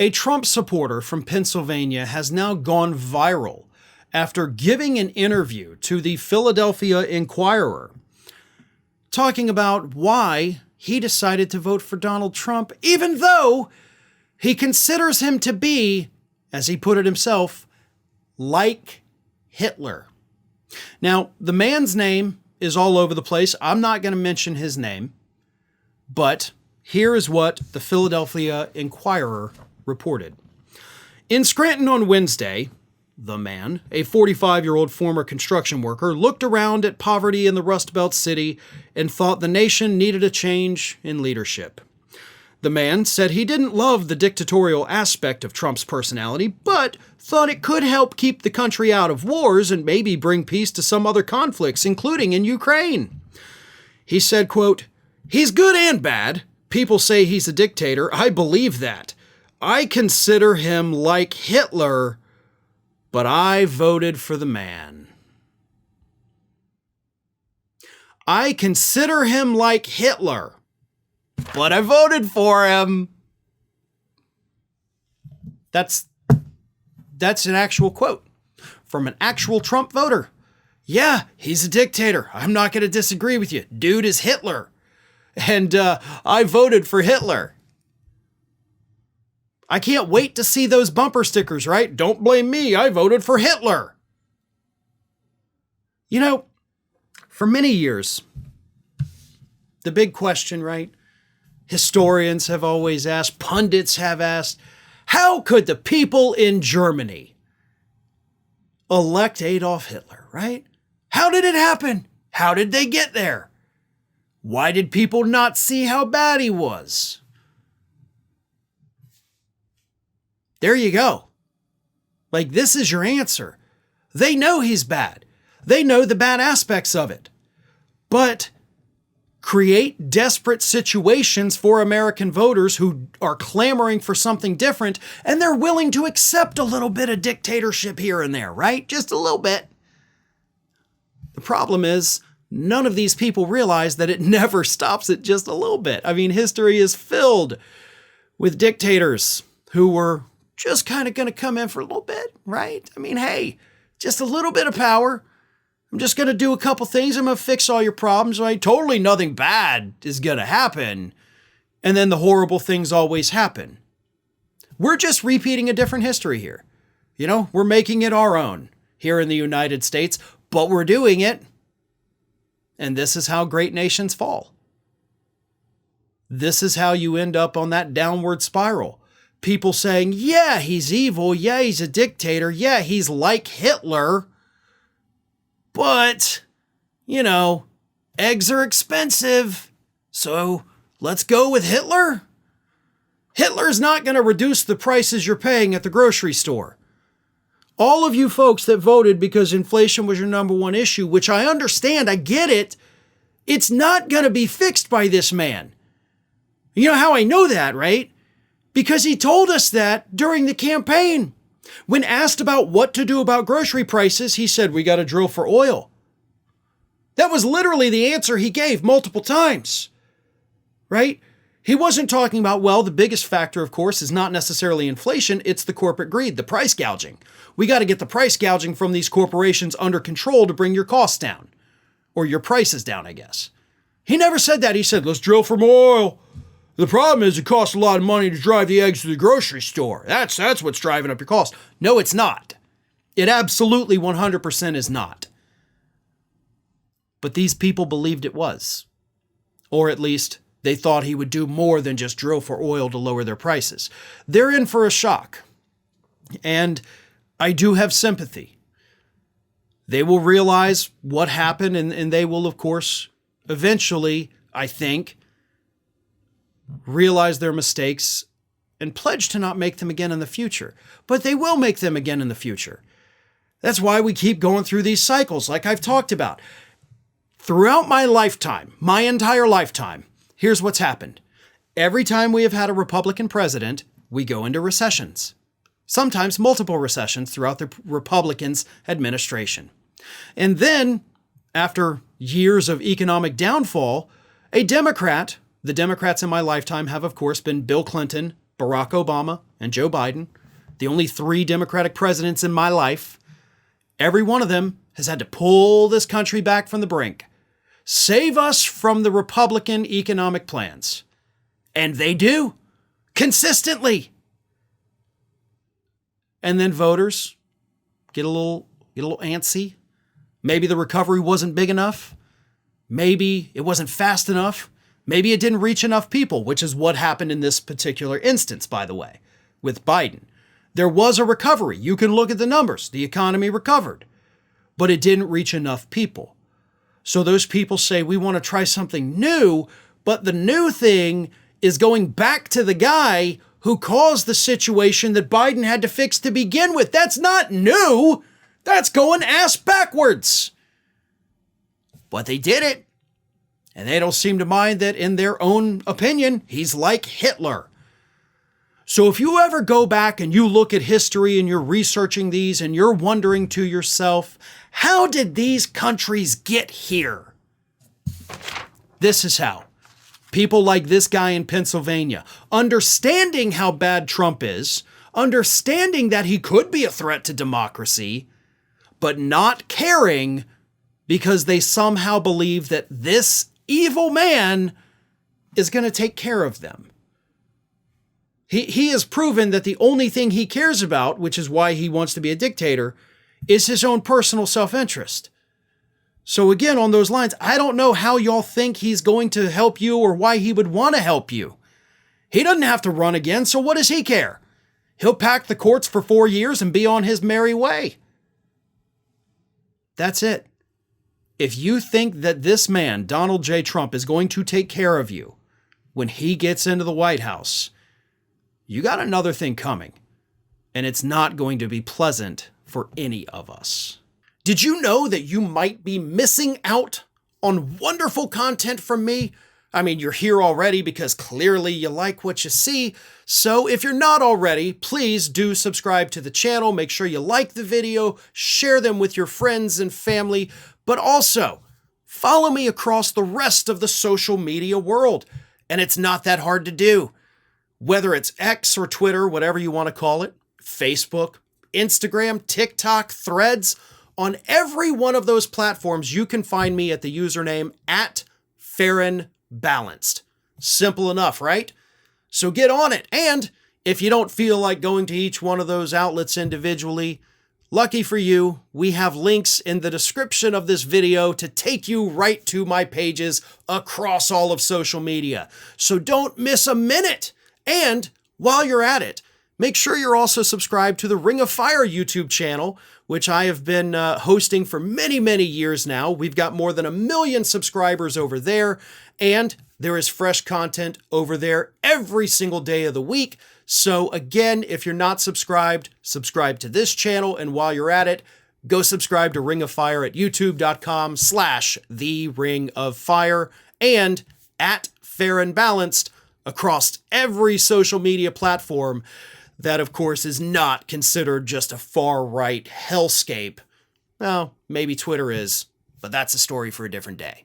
A Trump supporter from Pennsylvania has now gone viral after giving an interview to the Philadelphia Inquirer, talking about why he decided to vote for Donald Trump, even though he considers him to be, as he put it himself, like Hitler. Now, the man's name is all over the place. I'm not going to mention his name, but here is what the Philadelphia Inquirer reported. In Scranton on Wednesday, the man, a 45-year-old former construction worker, looked around at poverty in the Rust Belt city and thought the nation needed a change in leadership. The man said he didn't love the dictatorial aspect of Trump's personality, but thought it could help keep the country out of wars and maybe bring peace to some other conflicts, including in Ukraine. He said, quote, "He's good and bad. People say he's a dictator. I believe that. I consider him like Hitler, but I voted for the man. I consider him like Hitler, but I voted for him." That's an actual quote from an actual Trump voter. Yeah, he's a dictator. I'm not going to disagree with you. Dude is Hitler. And I voted for Hitler. I can't wait to see those bumper stickers, right? Don't blame me. I voted for Hitler. You know, for many years, the big question, right? Historians have always asked, pundits have asked, how could the people in Germany elect Adolf Hitler, right? How did it happen? How did they get there? Why did people not see how bad he was? There you go. Like, this is your answer. They know he's bad. They know the bad aspects of it. But create desperate situations for American voters who are clamoring for something different, and they're willing to accept a little bit of dictatorship here and there, right? Just a little bit. The problem is, none of these people realize that it never stops at just a little bit. I mean, history is filled with dictators who were just kind of going to come in for a little bit, right? I mean, hey, just a little bit of power. I'm just going to do a couple things. I'm going to fix all your problems, right? Totally nothing bad is going to happen. And then the horrible things always happen. We're just repeating a different history here. You know, we're making it our own here in the United States, but we're doing it. And this is how great nations fall. This is how you end up on that downward spiral. People saying, yeah, he's evil. Yeah, he's a dictator. Yeah, he's like Hitler. But, you know, eggs are expensive. So let's go with Hitler. Hitler's not going to reduce the prices you're paying at the grocery store. All of you folks that voted because inflation was your number one issue, which I understand, I get it, it's not going to be fixed by this man. You know how I know that, right? Because he told us that during the campaign. When asked about what to do about grocery prices, he said, we got to drill for oil. That was literally the answer he gave multiple times, right? He wasn't talking about, well, the biggest factor, of course, is not necessarily inflation. It's the corporate greed, the price gouging. We got to get the price gouging from these corporations under control to bring your costs down, or your prices down, I guess. He never said that. He said, let's drill for more oil. The problem is it costs a lot of money to drive the eggs to the grocery store. That's what's driving up your cost. No, it's not. It absolutely 100% is not. But these people believed it was. Or at least they thought he would do more than just drill for oil to lower their prices. They're in for a shock. And I do have sympathy. They will realize what happened, and they will, of course, eventually, I think, realize their mistakes and pledge to not make them again in the future. But they will make them again in the future. That's why we keep going through these cycles like I've talked about. Throughout my lifetime, my entire lifetime, here's what's happened. Every time we have had a Republican president, we go into recessions. Sometimes multiple recessions throughout the Republicans' administration. And then, after years of economic downfall, a Democrat, the Democrats in my lifetime have, of course, been Bill Clinton, Barack Obama and Joe Biden, the only 3 Democratic presidents in my life, every one of them has had to pull this country back from the brink. Save us from the Republican economic plans. And they do, consistently. And then voters get a little antsy. Maybe the recovery wasn't big enough. Maybe it wasn't fast enough. Maybe it didn't reach enough people, which is what happened in this particular instance, by the way, with Biden. There was a recovery. You can look at the numbers. The economy recovered, but it didn't reach enough people. So those people say, we want to try something new, but the new thing is going back to the guy who caused the situation that Biden had to fix to begin with. That's not new. That's going ass backwards. But they did it. And they don't seem to mind that, in their own opinion, he's like Hitler. So if you ever go back and you look at history and you're researching these and you're wondering to yourself, how did these countries get here? This is how. People like this guy in Pennsylvania, understanding how bad Trump is, understanding that he could be a threat to democracy, but not caring because they somehow believe that this evil man is going to take care of them. He has proven that the only thing he cares about, which is why he wants to be a dictator, is his own personal self-interest. So again, on those lines, I don't know how y'all think he's going to help you or why he would want to help you. He doesn't have to run again, so what does he care? He'll pack the courts for 4 years and be on his merry way. That's it. If you think that this man, Donald J. Trump, is going to take care of you when he gets into the White House, you got another thing coming, and it's not going to be pleasant for any of us. Did you know that you might be missing out on wonderful content from me? I mean, you're here already because clearly you like what you see. So if you're not already, please do subscribe to the channel. Make sure you like the video, share them with your friends and family, but also follow me across the rest of the social media world. And it's not that hard to do. Whether it's X or Twitter, whatever you want to call it, Facebook, Instagram, TikTok, Threads, on every one of those platforms, you can find me at the username @FarronBalanced. Simple enough, right? So get on it. And if you don't feel like going to each one of those outlets individually, lucky for you, we have links in the description of this video to take you right to my pages across all of social media. So don't miss a minute. And while you're at it, make sure you're also subscribed to the Ring of Fire YouTube channel, which I have been hosting for many, many years now. We've got more than 1 million subscribers over there, and there is fresh content over there every single day of the week. So again, if you're not subscribed, subscribe to this channel, and while you're at it, go subscribe to Ring of Fire at youtube.com/The Ring of Fire and @FarronBalanced across every social media platform that, of course, is not considered just a far-right hellscape. Well, maybe Twitter is, but that's a story for a different day.